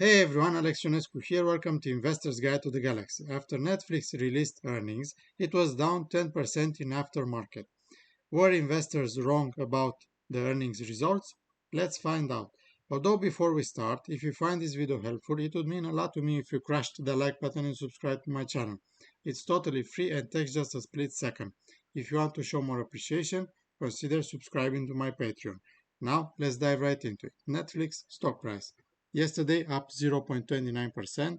Hey everyone, Alex Ionescu here. Welcome to Investor's Guide to the Galaxy. After Netflix released earnings, it was down 10% in aftermarket. Were investors wrong about the earnings results? Let's find out. Although before we start, if you find this video helpful, it would mean a lot to me if you crushed the like button and subscribe to my channel. It's totally free and takes just a split second. If you want to show more appreciation, consider subscribing to my Patreon. Now, let's dive right into it. Netflix stock price. Yesterday up 0.29%,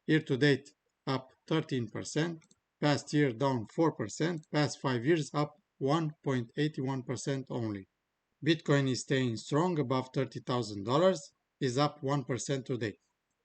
year to date up 13%, past year down 4%, past 5 years up 1.81% only. Bitcoin is staying strong above $30,000, is up 1% today.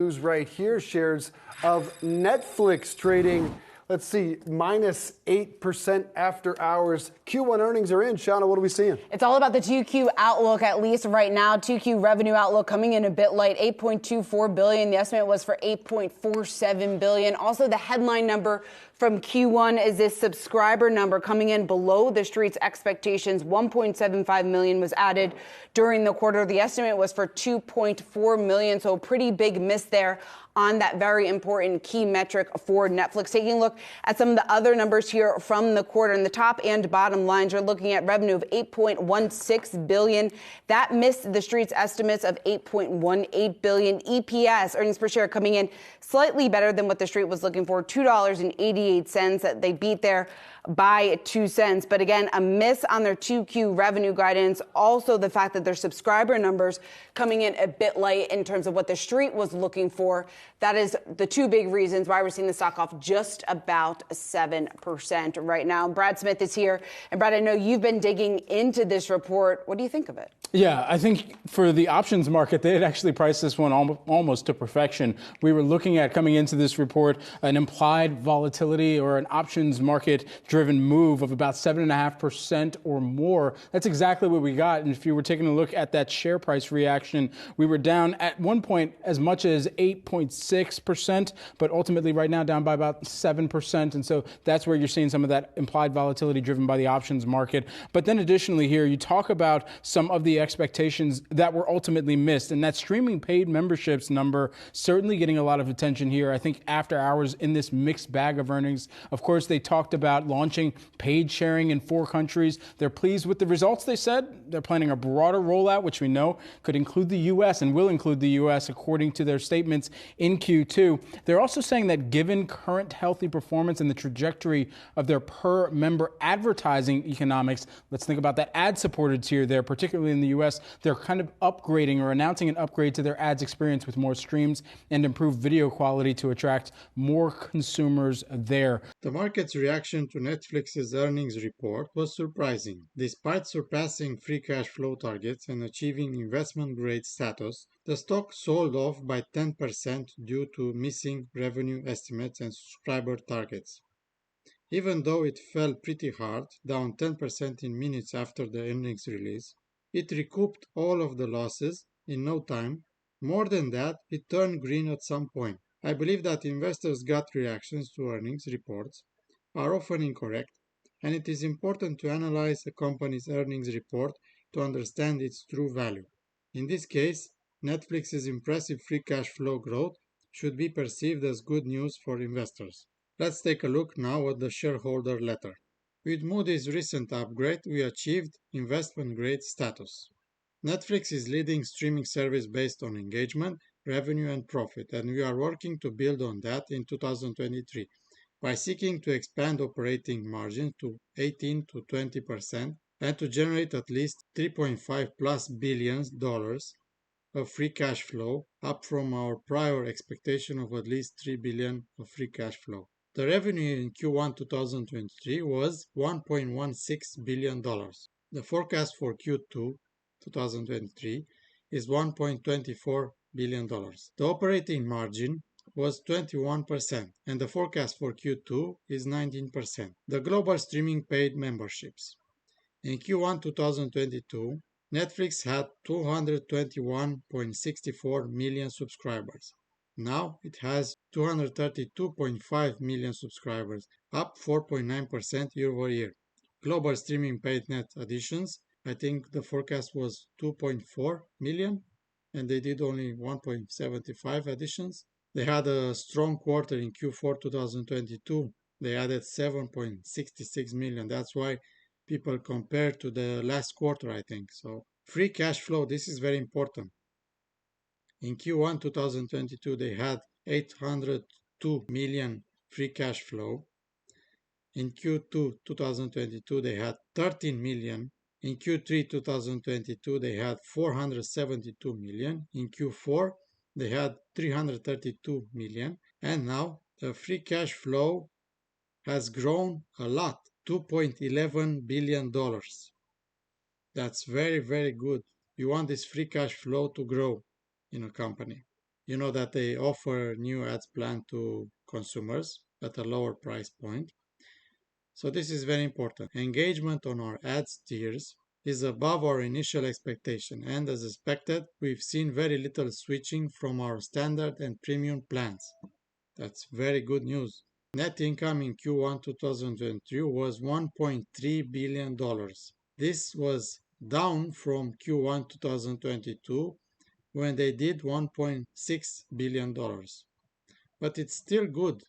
News right here, shares of Netflix trading, let's see, minus 8% after hours. Q1 earnings are in. Shauna, what are we seeing? It's all about the 2Q outlook, at least right now. 2Q revenue outlook coming in a bit light, $8.24 billion. The estimate was for $8.47 billion. Also, the headline number from Q1 is this subscriber number coming in below the street's expectations. 1.75 million was added during the quarter. The estimate was for 2.4 million, so a pretty big miss there on that very important key metric for Netflix. Taking a look at some of the other numbers here from the quarter, in the top and bottom lines, you're looking at revenue of $8.16 billion. That missed the street's estimates of $8.18 billion. EPS, earnings per share, coming in slightly better than what the street was looking for, $2.88. That they beat there by 2 cents. But again, a miss on their 2Q revenue guidance. Also, the fact that their subscriber numbers coming in a bit light in terms of what the street was looking for. That is the two big reasons why we're seeing the stock off just about 7% right now. Brad Smith is here. And Brad, I know you've been digging into this report. What do you think of it? Yeah, I think for the options market, they had actually priced this one almost to perfection. We were looking at, coming into this report, an implied volatility or an options market-driven move of about 7.5% or more. That's exactly what we got. And if you were taking a look at that share price reaction, we were down at one point as much as 8.6%, but ultimately right now down by about 7%. And so that's where you're seeing some of that implied volatility driven by the options market. But then additionally here, you talk about some of the expectations that were ultimately missed. And that streaming paid memberships number certainly getting a lot of attention here. I think after hours in this mixed bag of earnings. Of course, they talked about launching paid sharing in 4 countries. They're pleased with the results, they said. They're planning a broader rollout, which we know could include the U.S. and will include the U.S. according to their statements in Q2. They're also saying that given current healthy performance and the trajectory of their per member advertising economics, let's think about that ad-supported tier there, particularly in the U.S., they're kind of upgrading or announcing an upgrade to their ads experience with more streams and improved video quality to attract more consumers there. The market's reaction to Netflix's earnings report was surprising. Despite surpassing free cash flow targets and achieving investment grade status, the stock sold off by 10% due to missing revenue estimates and subscriber targets. Even though it fell pretty hard, down 10% in minutes after the earnings release, it recouped all of the losses in no time. More than that, it turned green at some point. I believe that investors' gut reactions to earnings reports are often incorrect, and it is important to analyze a company's earnings report to understand its true value. In this case, Netflix's impressive free cash flow growth should be perceived as good news for investors. Let's take a look now at the shareholder letter. With Moody's recent upgrade, we achieved investment grade status. Netflix is leading streaming service based on engagement, revenue, and profit, and we are working to build on that in 2023 by seeking to expand operating margins to 18 to 20% and to generate at least $3.5 plus billion of free cash flow, up from our prior expectation of at least $3 billion of free cash flow. The revenue in Q1 2023 was $1.16 billion. The forecast for Q2 2023 is $1.24 billion. The operating margin was 21%, and the forecast for Q2 is 19%. The global streaming paid memberships. In Q1 2022, Netflix had 221.64 million subscribers. Now it has 232.5 million subscribers, up 4.9% year over year. Global streaming paid net additions, I think the forecast was 2.4 million, and they did only 1.75 additions. They had a strong quarter in Q4 2022. They added 7.66 million. That's why people compare to the last quarter, I think. So free cash flow, this is very important. In Q1 2022, they had 802 million free cash flow. In Q2 2022, they had 13 million. In Q3 2022, they had 472 million. In Q4, they had 332 million. And now the free cash flow has grown a lot, $2.11 billion. That's very, very good. You want this free cash flow to grow in a company. You know that they offer new ads plan to consumers at a lower price point. So this is very important. Engagement on our ads tiers is above our initial expectation, and as expected, we've seen very little switching from our standard and premium plans. That's very good news. Net income in Q1 2023 was $1.3 billion. This was down from Q1 2022 when they did $1.6 billion. But it's still good.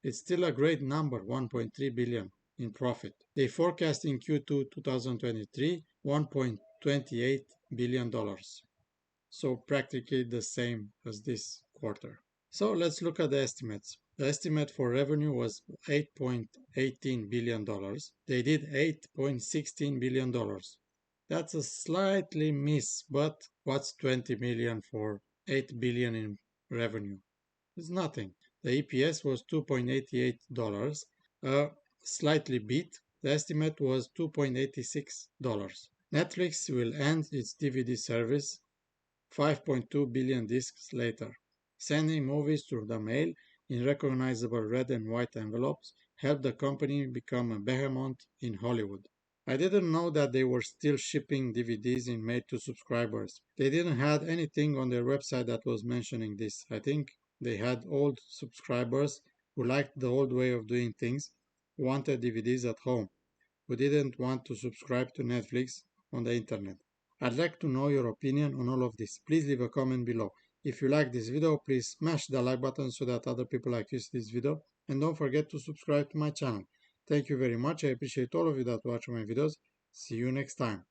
It's still a great number, 1.3 billion in profit. They forecast in Q2 2023 $1.28 billion. So practically the same as this quarter. So let's look at the estimates. The estimate for revenue was $8.18 billion. They did $8.16 billion. That's a slightly miss, but what's 20 million for 8 billion in revenue? It's nothing. The EPS was $2.88, slightly beat. The estimate was $2.86. Netflix will end its DVD service 5.2 billion discs later. Sending movies through the mail in recognizable red and white envelopes helped the company become a behemoth in Hollywood. I didn't know that they were still shipping DVDs in mail to subscribers. They didn't have anything on their website that was mentioning this. I think they had old subscribers who liked the old way of doing things, who wanted DVDs at home, who didn't want to subscribe to Netflix on the internet. I'd like to know your opinion on all of this. Please leave a comment below. If you like this video, please smash the like button so that other people like you see this video. And don't forget to subscribe to my channel. Thank you very much. I appreciate all of you that watch my videos. See you next time.